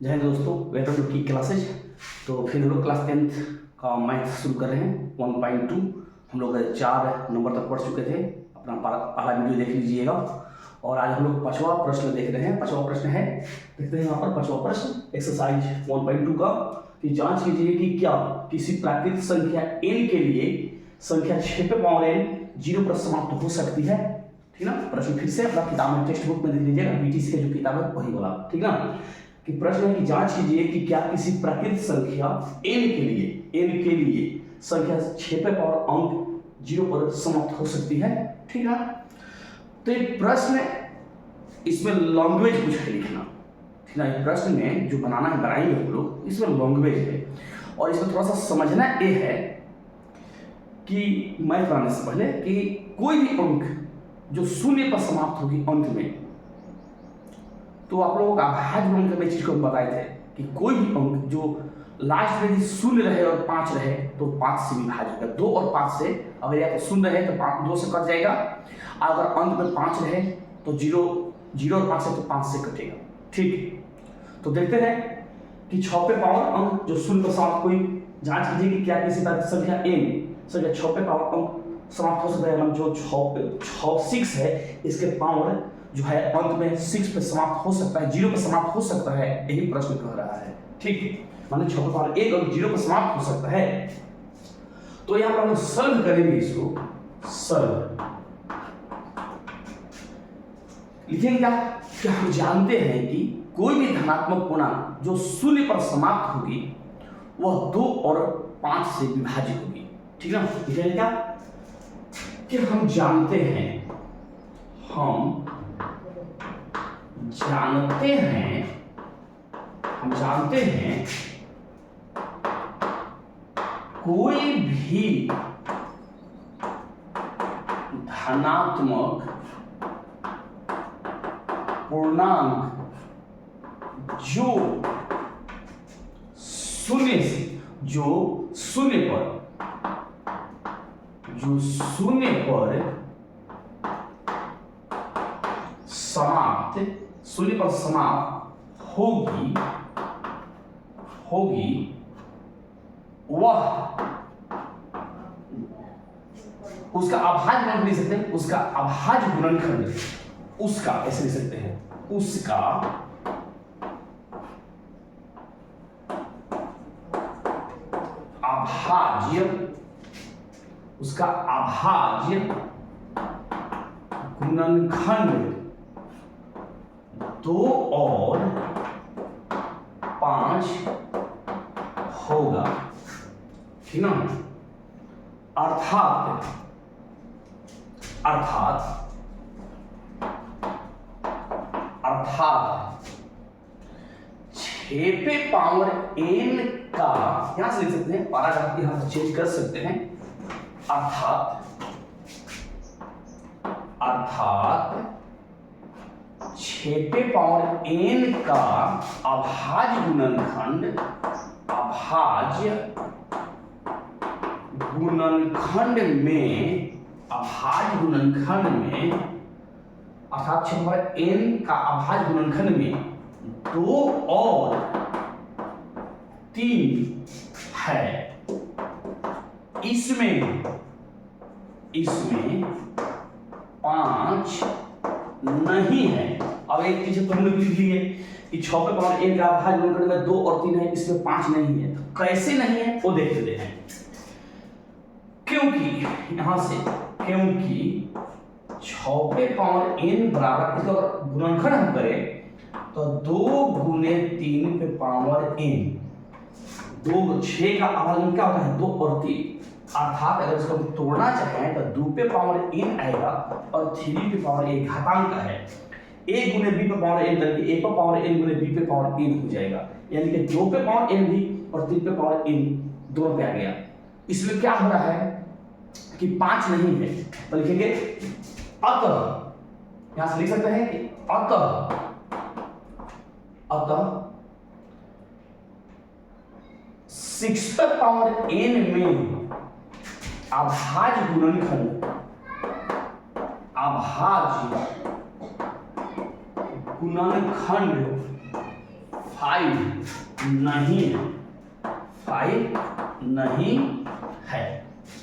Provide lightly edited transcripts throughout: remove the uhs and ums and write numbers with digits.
जय हिंद दोस्तों, welcome to की क्लासेज। तो फिर हम लोग क्लास 10th का मैथ शुरू कर रहे हैं 1.2। हम लोग 4 नंबर तक पढ़ चुके थे। अपना पहला वीडियो देख लीजिएगा। और आज हम लोग 5वां प्रश्न देख रहे हैं। 5वां प्रश्न है, देखते हैं यहाँ पर 5वां प्रश्न एक्सरसाइज 1.2 का कि जांच कीजिए कि क्या किसी प्राकृतिक संख्या n के लिए संख्या 6 पे पावर n 0 पर समाप्त हो सकती है। ठीक ना। प्रश्न फिर से अपना किताब में टेक्स्ट बुक में देख लीजिएगा, बीटीसी का जो किताब है वही वाला। ठीक ना। कि प्रश्न है कि जांच कीजिए कि क्या किसी प्राकृतिक संख्या n के लिए संख्या 6 पे पावर अंक 0 पर समाप्त हो सकती है। ठीक है। तो ये प्रश्न इसमें लैंग्वेज कुछ है लिखना। ठीक है। ये प्रश्न में जो बनाना है बनाएंगे हम लोग, इसमें लैंग्वेज है और इसमें थोड़ा सा समझना ये है कि मैं बनाने से पहले कि कोई भी अंक जो शून्य पर समाप्त होगी अंत में, तो आप लोगों का अभाज्य अंक में चीज को बताए थे कि कोई भी अंक जो लास्ट में शून्य रहे और 5 रहे तो 5 से विभाजित होगा। 2 और 5 से, अगर या तो शून्य रहे तो 2 से कट जाएगा, अगर अंत में 5 रहे तो 0 और 5 से तो 5 से कटेगा। ठीक। तो देखते हैं कि 6 पे पावर अंक जो शून्य पर समाप्त, कोई जांच कीजिए कि क्या किसी संख्या n संख्या 6 पे पावर अंक समाप्त हो सकता है। जो 6 है, इसके पावर जो है अंत में 6 पे समाप्त हो सकता है, 0 पे समाप्त हो सकता है, यही प्रश्न कह रहा है। ठीक। माने 6 पे पावर 1 अंक 0 पे समाप्त हो सकता है। तो यहां पर हम सॉल्व करेंगे, इसको सॉल्व लिखेंगे क्या हम जानते हैं कि कोई भी धनात्मक पूर्णांक जो शून्य पर समाप्त होगी वह 2 और 5 से विभाजित होगी। ठीक है। लिखेंगे क्या कि हम जानते हैं कोई भी धनात्मक पूर्णांक जो शून्य पर समाप्त होगी वह उसका अभाज्य गुणनखंड लिख सकते हैं। उसका अभाज्य गुणनखंड, उसका ऐसे लिख सकते हैं, उसका अभाज्य गुणनखंड 2 और 5 होगा। ठीक ना। अर्थात 6 पे पावर n का, यहां से लिख सकते हैं, पैराग्राफ यहां से चेंज कर सकते हैं। अर्थात 6 पे पावर n का अभाज्य गुणनखंड में अर्थात 6 पर n का अभाज्य गुणनखंड में 2 और 3 है। इसमें 5 नहीं है। अब एक चीज तो हमने लिख ली है कि 6 पे पावर n का अभाज्य गुणनखंड में 2 और 3 है, इसमें 5 नहीं है। तो कैसे नहीं है वो देखते हैं। क्योंकि 6 पे पावर n बराबर, इसका अगर गुणनखंड हम करें तो 2 गुने 3 पे पावर n, 6 का अभाज्य क्या होता है 2 और 3। अर्थात अगर इसको तोड़ना चाहें तो 2 पे पावर n आएगा और 3 पे पावर a घातांक है। a गुने b पे पावर n करके a पे पावर n गुने b पे पावर n हो जाएगा। यानी कि 2 पे पावर n भी और 3 पे पावर n दोनों पे आ गया। इसमें क्या हो रहा है कि 5 नहीं है, तो लिखेंगे अतः, यहां से लिख सकते हैं कि अतः 6 पे पावर n में अभाज्य गुणनखंड 5 5 नहीं है, 5 नहीं है,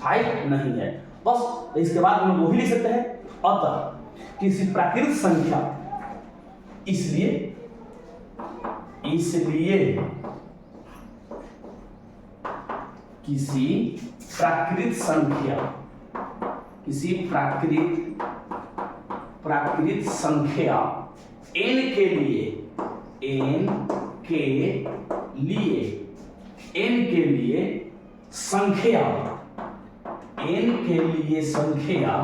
5 नहीं है। बस इसके बाद हम लोग वही लिख सकते हैं, अतः किसी प्राकृतिक संख्या, इसलिए किसी प्राकृतिक संख्या n के लिए संख्या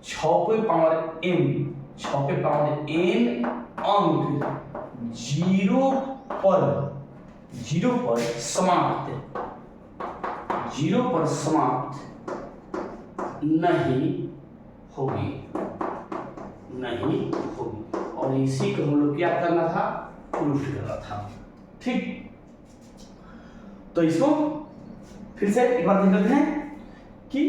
6 पे पावर n अंक 0 पर समाप्त नहीं होगी। और इसी को हम लोग क्या करना था, प्रूफ करना था। ठीक, तो इसको फिर से एक बार देख लेते हैं कि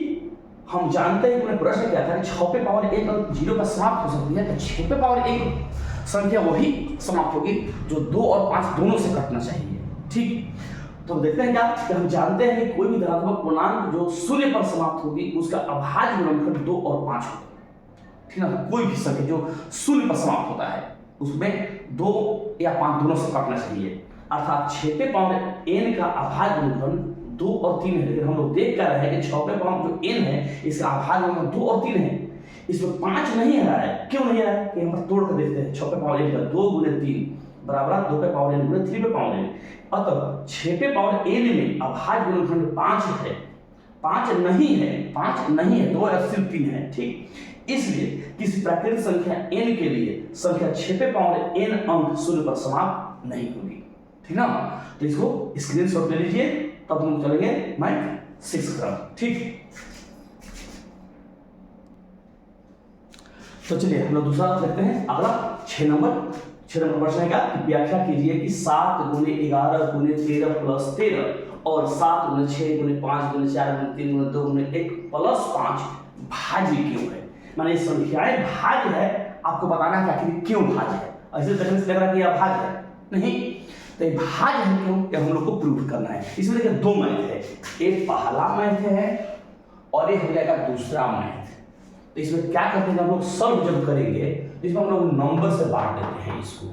हम जानते हैं कि प्रश्न क्या था, 6 पे पावर 1 और 0 पर समाप्त हो सकती है, तो 6 पे पावर 1 संख्या वही समाप्त होगी जो 2 और 5 दोनों से कटना चाहिए। ठीक, तो देखते हैं क्या कि हम जानते हैं कि कोई भी धनात्मक पूर्णांक जो 0 पर समाप्त होगी उसका अभाज्य गुणनखंड 2 और 5 होगा। ठीक है ना, कोई भी संख्या जो 0 पर समाप्त होता है उसमें 2 या 5 दोनों से काटना चाहिए, अर्थात 6 पे पावर n का अभाज्य गुणनखंड 2 और 3 है। लेकिन हम लोग देख कर रहे हैं कि 6 पे पावर जो n है इसका अभाज्य गुणनखंड 2 और 3 है, इसमें 5 नहीं आ रहा है। क्यों नहीं आ रहा है कि हम तोड़ कर देखते हैं। 6 पे पावर n का 2 गुणे 3 बराबर 2 पे पावर n गुणे 3 पे पावर n, अतः 6 पे पावर n में अभाज्य गुणनखंड 5 है, 5 नहीं है, 2 और सिर्फ 3 है। ठीक, इसलिए किसी प्राकृतिक संख्या n के लिए संख्या 6 पे पावर n अंक 0 पर समाप्त नहीं होगी। ठीक ना, तो इसको स्क्रीनशॉट ले लीजिए, तब हम चलेंगे मैथ 6 क्रम। ठीक, तो चलिए हम लोग दूसरा देखते हैं। अगला 6 नंबर प्रश्न है क्या, व्याख्या कीजिए कि 7 गुणे 11 गुणे 13 प्लस 13 और 7 गुणे 6 गुणे 5 गुणे 4 गुणे 3 गुणे 2 गुणे 1 प्लस 5 भाज्य क्यों है। माने संख्याएं भाज्य है, आपको बताना है कि आखिर क्यों भाज्य है। ऐसे देखने से लग रहा है कि यह भाज्य है, नहीं, तो ये भाज्य है क्यों, ये हम लोग को प्रूव करना है। इसमें देखिए 2 मैथ है, एक पहला मैथ है और एक हो जाएगा दूसरा मैथ। तो इसमें क्या करते हैं, हम लोग सॉल्व जब करेंगे तो इसमें हम लोग नंबर से बांट देते हैं। इसको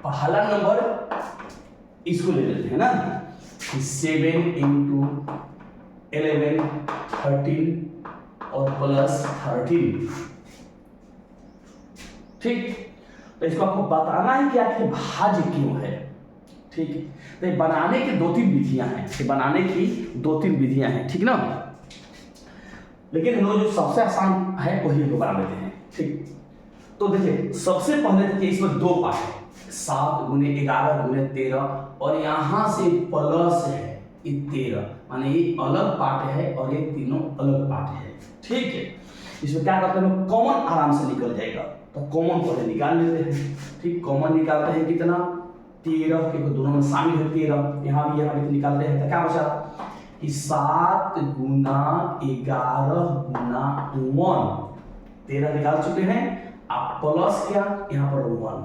पहला नंबर इसको ले लेते हैं ना, 7 into 11 13 और प्लस 13। ठीक, तो इसको आपको बताना है कि आखिर भाज्य क्यों है। ठीक, तो बनाने की 2-3 विधियां हैं, ठीक ना, लेकिन हम लोग जो सबसे आसान है वही को बना लेते हैं। ठीक, तो देखिए सबसे पहले देखिए इसमें 2 पार्ट है, 7 गुणे 11 गुणे 13 और यहां से प्लस है ये 13, माने ये अलग पार्ट है और ये तीनों अलग पार्ट है। ठीक है, इसमें क्या करते हैं, कॉमन आराम से निकल जाएगा, तो कॉमन पहले निकाल लेते हैं। ठीक, कॉमन निकालते हैं कितना, 13, क्योंकि दोनों में शामिल है 13, यहाँ भी निकालते हैं, तो क्या बचा कि 7 गुना 11 गुना 1 13 निकाल चुके हैं, आप प्लस क्या यहाँ पर 1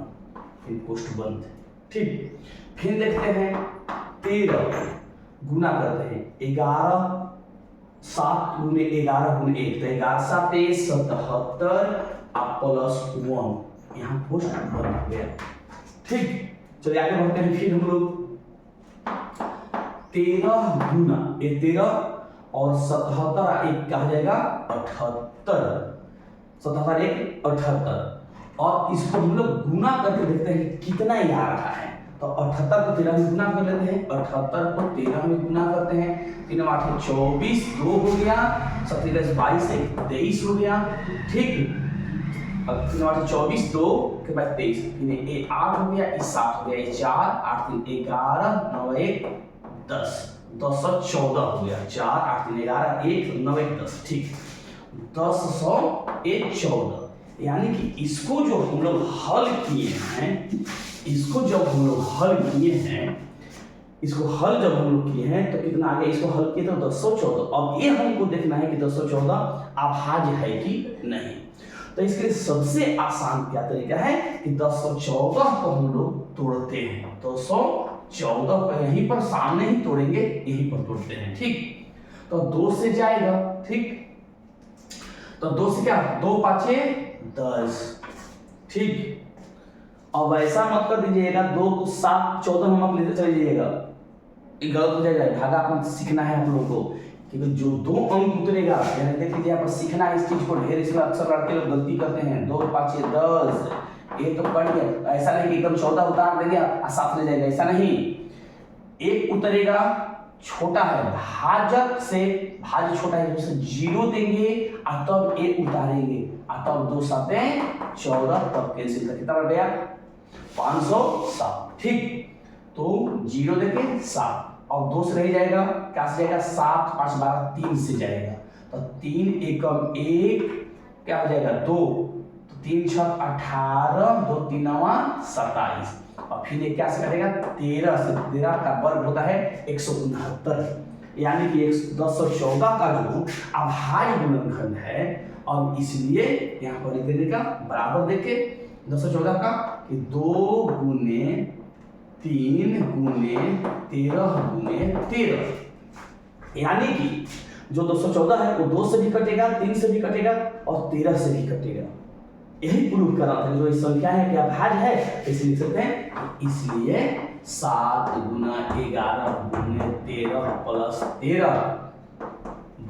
फिर पोस्ट बंद। ठीक, फिर देखते हैं 13 गुना करते हैं 11, 7 गुने 11 गुने 1, तो 11 7 77 आप प्लस 1 यहाँ पोस्ट बंद हो गया। ठीक, चलिए आगे बढ़ते हैं। फिर हम लोग 13 गुना 13 और 77 एक कहा जाएगा 78, 77 एक 78, और इसको हम लोग गुना करके देखते हैं कि कितना ही आ रहा है। तो 78 को 13 में गुना कर लेते हैं, 78 को 13 में गुना करते हैं, 3 8 24 2 हो गया, 17 22 23 हो गया। ठीक, अब 3 8 24 2 के बाद 23, 3 8 हो गया, 7 हो गया, 4 8 3 11 9 1 10 10 14 हो गया, 4 8 3 11 1 9 1 10। ठीक, 10 100 1 14, यानी कि इसको जो हम लोग हल किए हैं, इसको जब हम लोग हल किए हैं, इसको हल जब हम लोग किए हैं तो कितना आ गया, इसको हल किए तो 1014। अब ये हमको देखना है कि 1014 अभाज्य है कि नहीं। तो इसके लिए सबसे आसान क्या तरीका है कि 1014 को हम लोग तोड़ते हैं। 214 को यहीं पर सामने ही तोड़ेंगे, यहीं पर तोड़ते हैं। ठीक, तो 2 से जाएगा। ठीक, तो 2 से क्या, 2 पाँचे 10। ठीक, अब ऐसा मत कर दीजिएगा 2 को 7 14 में मत लेते चले जाइएगा, गलत हो जाएगा। धागा अपना सीखना है हम लोग को, क्योंकि जो 2 अंक उतरेगा, यानी देख लीजिए यहाँ पर सीखना है इस चीज को। ढेर इसमें अक्सर लड़के लोग गलती करते हैं, 2 पाँचे 10, ये तो कट गया। ऐसा नहीं कि एकदम 14 उतार देंगे और 7 ले जाएगा, ऐसा नहीं। एक उतरेगा, छोटा है, भाजक से भाज्य छोटा है, जैसे 0 देंगे और तब एक उतारेंगे और तब 2 7 14, तब कैंसिल कर कितना बढ़ गया 507। ठीक, तो 0 देके 7 और 2 से रह जाएगा, क्या से जाएगा 7 5 12 3 से जाएगा, तो 3 एकम 1 क्या हो जाएगा 2, तो 3 6 18, 2 3 27 और फिर ये क्या से कटेगा 13 से। 13 का वर्ग होता है 169, यानी कि 1014 का जो अभाज्य गुणनखंड है। और इसलिए यहाँ पर लिख देने का बराबर देखे 1014 का कि 2 गुने 3 गुने 13 गुने 13, यानी कि जो 214 है वो 2 से भी कटेगा, 3 से भी कटेगा और 13 से भी कटेगा। यही प्रूव कर रहा था, जो इस संख्या है क्या भाज्य है, इसे लिख सकते हैं। इसलिए 7 गुना 11 गुने 13 प्लस 13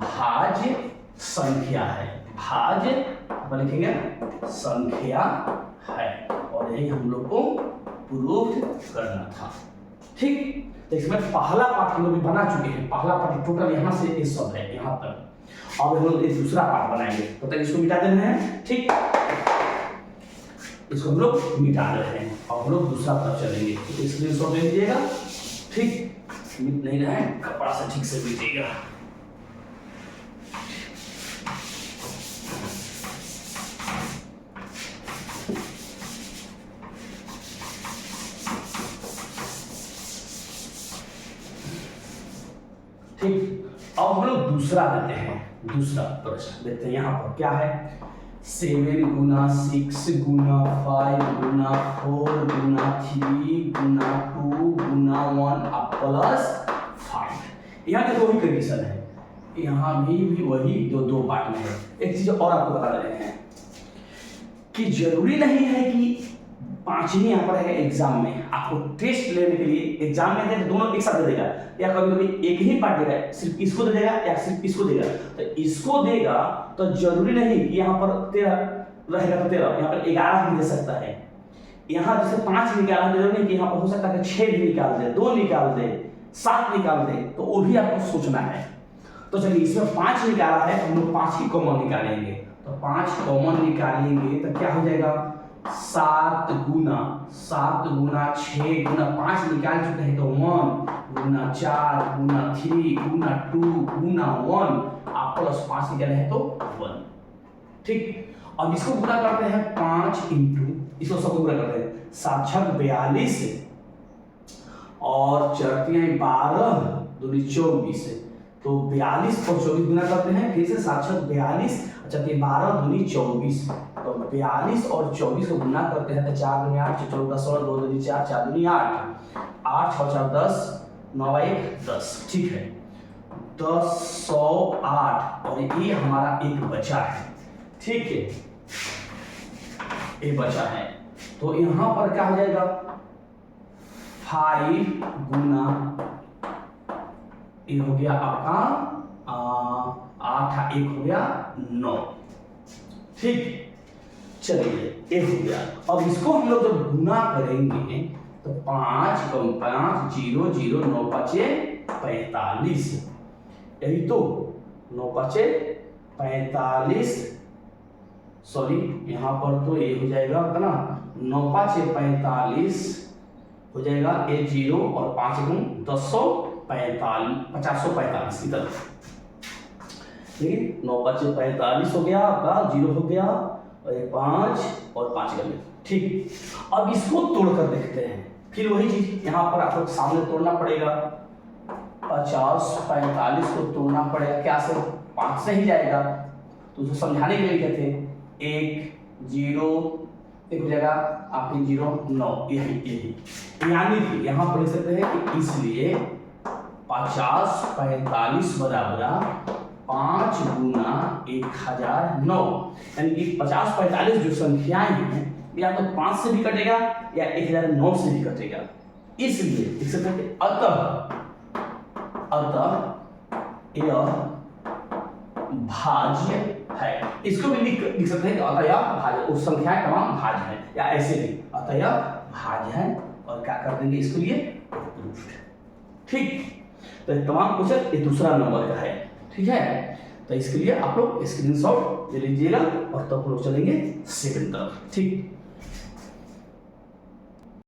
भाज्य संख्या है। भाज्य अपन लिखेंगे संख्या है, और यही हम लोग को प्रूव करना था। ठीक, तो इसमें पहला पार्ट हम लोग भी बना चुके हैं। पहला पार्ट टोटल यहाँ से ये सब है यहाँ तक। अब हम लोग ये दूसरा पार्ट बनाएंगे, तो तक इसको मिटा देना है। ठीक, इसको हम लोग मिटा रहे हैं और हम लोग दूसरा तरफ चलेंगे, तो स्क्रीनशॉट ले लीजिएगा। ठीक, मिट नहीं रहा है, कपड़ा से ठीक से मिटेगा। ठीक, अब हम लोग दूसरा लेते हैं। दूसरा प्रश्न देखते हैं, यहाँ पर क्या है 7 गुना 6 गुना 5 गुना 4 गुना 3 गुना 2 गुना 1 प्लस 5। यहाँ के 2 ही कंडीशन है, यहाँ भी वही दो पार्ट में है। एक चीज और आपको बता रहे हैं कि जरूरी नहीं है कि 5 ही यहाँ पर है एग्जाम में। आपको टेस्ट लेने के लिए एग्जाम में है तो दोनों एक साथ दे देगा, या कभी कभी एक ही पार्ट देगा, सिर्फ इसको दे देगा या सिर्फ इसको देगा। तो इसको देगा तो जरूरी नहीं कि यहाँ पर 13 रहेगा तो 13, यहाँ पर 11 भी दे सकता है। यहाँ जैसे 5 निकालना जरूरी नहीं कि यहाँ पर हो सकता है 6 भी निकाल दे, 2 निकाल दे, 7 निकाल दे, तो वो भी आपको सोचना है। तो चलिए इसमें 5 निकाला है, हम लोग 5 ही कॉमन निकालेंगे। तो 5 कॉमन निकालेंगे तो क्या हो जाएगा 7 गुना 6 गुना 5 निकाल चुके हैं, तो 1 गुना 4 गुना 3 गुना 2 गुना 1 आप प्लस 5 निकाले हैं तो 1। ठीक, अब इसको पूरा करते हैं 5 इंटू, इसको सब पूरा करते हैं 7 छक 42 और 4 12 2 24, तो 42 और 24 गुना करते हैं, फिर से 7 छक 42 अच्छा 12 2 24, तो 42 और 24 को गुना करते हैं तो 4 दूनी 8 4 10 और 2 दूनी 4 4 दूनी 8 8 6 4 10 9 1 10। ठीक है, 1008 और ये हमारा एक बचा है। ठीक है, ये बचा है, तो यहाँ पर क्या हो जाएगा 5 गुना ये हो गया आपका 8 1 हो गया 9। ठीक, चलिए ये हो गया। अब इसको हम लोग जब गुना करेंगे तो 5 कम 5 0 0 9 5 45, यही तो 9 5 45, सॉरी यहाँ पर तो ये हो जाएगा ना 9 5 45 हो जाएगा, ये 0 और 5 गुण 545 की तरफ। ठीक, 9 5 45 हो गया आपका, 0 हो गया और 5 और 5 कर लिया। ठीक, अब इसको तोड़कर देखते हैं, फिर वही चीज यहाँ पर आपको सामने तोड़ना पड़ेगा। 50 45 को तोड़ना पड़ेगा, क्या से 5 से ही जाएगा, तो उसको समझाने के लिए कहते हैं 1 0 एक हो जाएगा आपकी 0 9 यही यानी कि यहाँ पर लिख सकते हैं कि इसलिए 50 45 बराबर 5 गुना 1009, यानी कि 50 45 जो संख्याएं हैं या तो 5 से भी कटेगा या 1009 से भी कटेगा, इसलिए लिख सकते हैं कि अतः यह भाज्य है। इसको भी लिख सकते हैं कि अतः यह भाज्य, उस संख्याएं तमाम भाज्य है, या ऐसे भी अतः यह भाज्य है, और क्या कर देंगे इसके लिए प्रूफ्ड। ठीक, तो तमाम क्वेश्चन ये दूसरा नंबर का है। ठीक है, तो इसके लिए आप लोग स्क्रीनशॉट ले लीजिएगा और तब हम लोग चलेंगे सेकंड तरफ। ठीक।